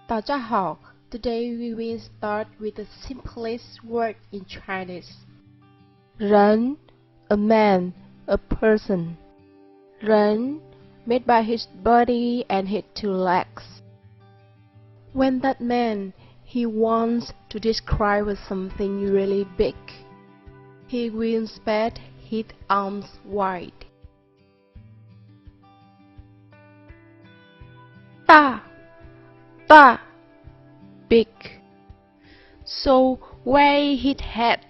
大家好, today we will start with the simplest word in Chinese. 人, a man, a person. 人, made by his body and his two legs. When that man, he wants to describe something really big, he will spread his arms wide. 大, big. So where his head?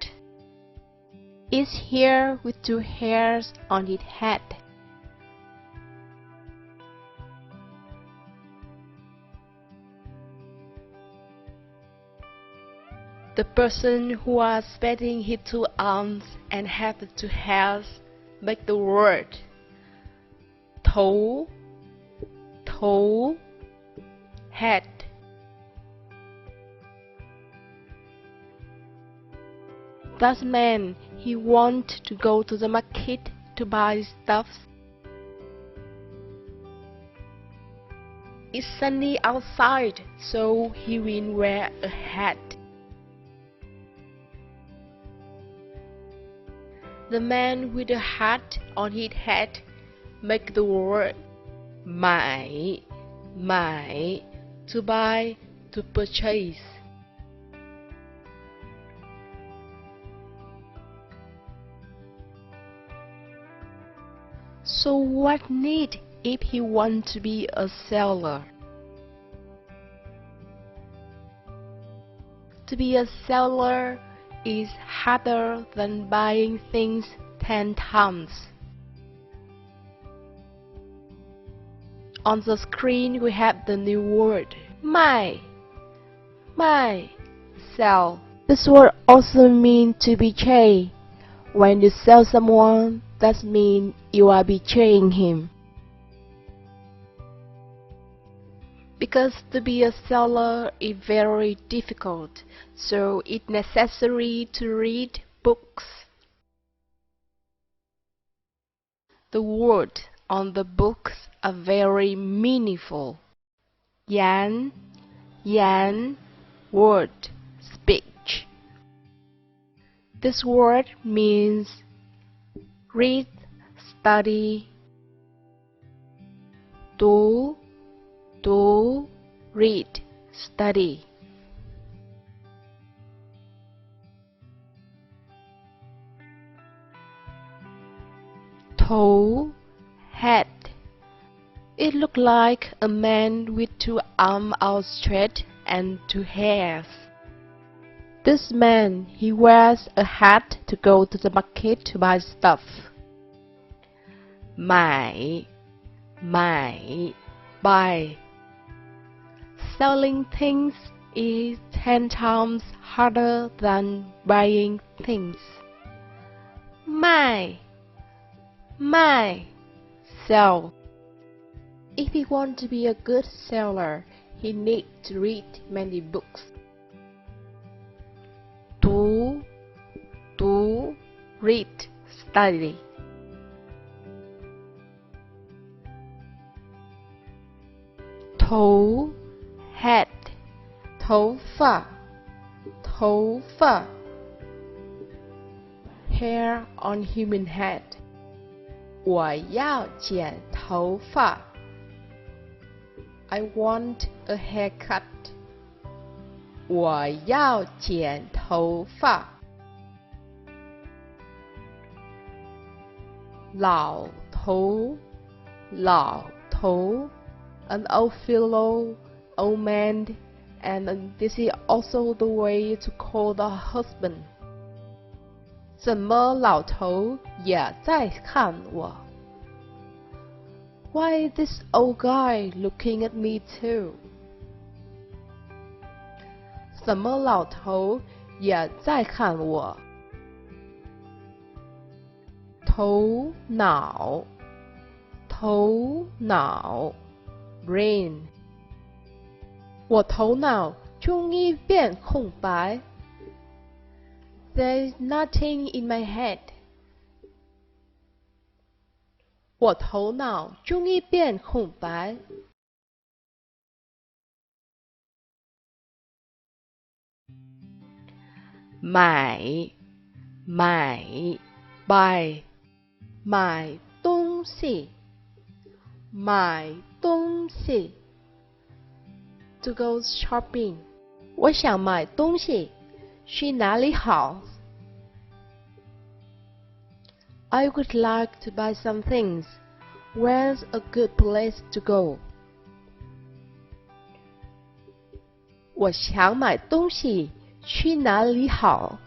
Is here with two hairs on his head. The person who is spreading his two arms and has the two hairs make the word 头 head. That man, he wants to go to the market to buy stuff. It's sunny outside, so he will wear a hat. The man with a hat on his head make the word 买 to buy, to purchase. So what need if he wants to be a seller? To be a seller is harder than buying things 10 times. On the screen we have the new word 卖 sell. This word also means to betray. When you sell someone, that means you are betraying him. Because to be a seller is very difficult, so it's necessary to read books. The words on the books are very meaningful. 言 word, speech. This word means read, study. 读 read, study. 头 head. It looks like a man with two arms outstretched and two hairs. This man, he wears a hat to go to the market to buy stuff. 买 buy. Selling things is 10 times harder than buying things. 卖 sell. If he wants to be a good seller, he needs to read many books. 读 read, study. 头 head 头发 hair on human head. 我要剪头发 I want a haircut. 我要剪头发 老头 an old fellow, old man, and this is also the way to call the husband. 怎么老头也在看我 Why this old guy looking at me too? 怎么老头也在看我 头脑 brain. 我头脑终于变空白 There's nothing in my head. 我头脑终于变空白买 buy 买东西 to go shopping 我想买东西，去哪里好？ I would like to buy some things. Where's a good place to go? 我想买东西，去哪里好？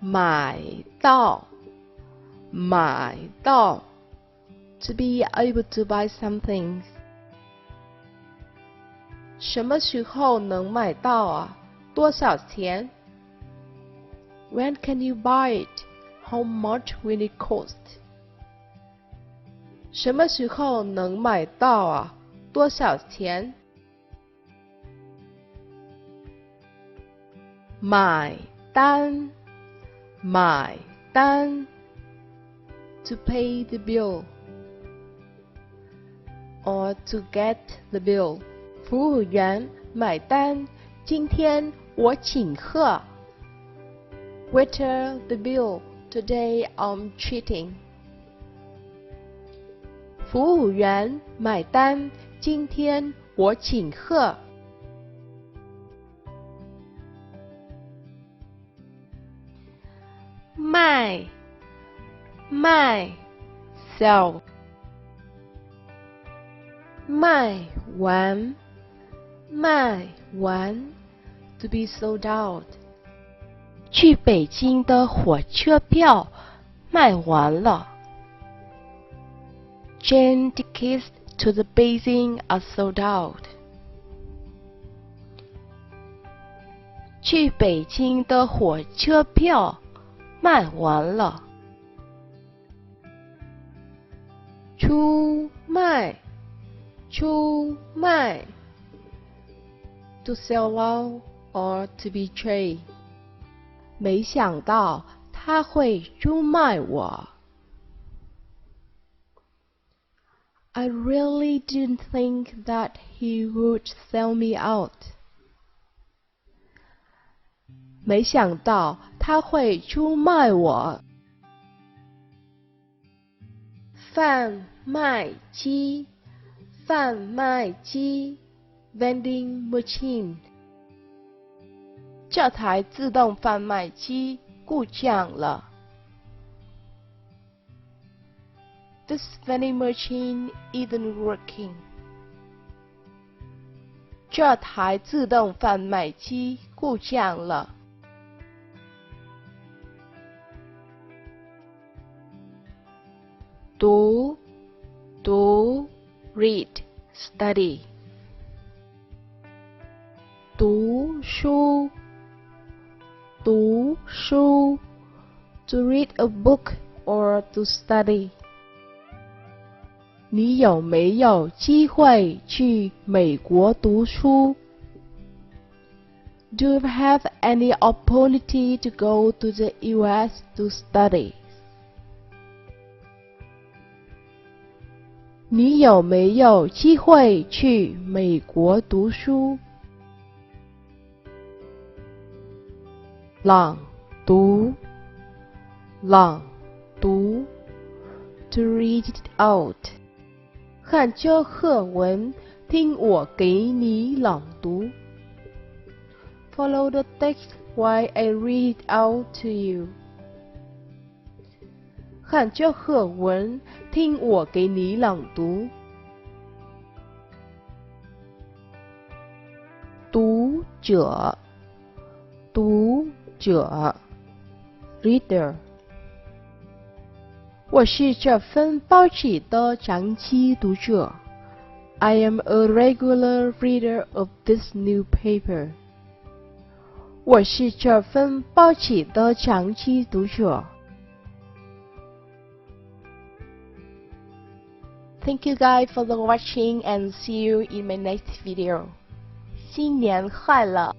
买到 to be able to buy some things 什么时候能买到啊？多少钱？ When can you buy it? How much will it cost? 什么时候能买到啊？多少钱？买单 to pay the bill or to get the bill 服务员买单，今天我请客。Waiter the bill, today I'm treating 服务员买单，今天我请客。卖 sell 卖完 to be sold out 去北京的火车票卖完了。Train tickets to the Beijing are sold out 去北京的火车票卖完了。出卖 to sell out or to betray 没想到他会出卖我。I really didn't think that he would sell me out 没想到他会出卖我。贩卖机 vending machine 这台自动贩卖机故障了。This vending machine isn't working 这台自动贩卖机故障了。读 read study 读书 to read a book or to study 你有没有机会去美国读书？ Do you have any opportunity to go to the US to study? 你有没有机会去美国读书？朗读 to read it out 看这课文，听我给你朗读。Follow the text while I read it out to you 看这课文，听我给你朗读。读者 reader 我是这份报纸的长期读者。I am a regular reader of this newspaper 我是这份报纸的长期读者。Thank you guys for watching and see you in my next video. 新年快乐！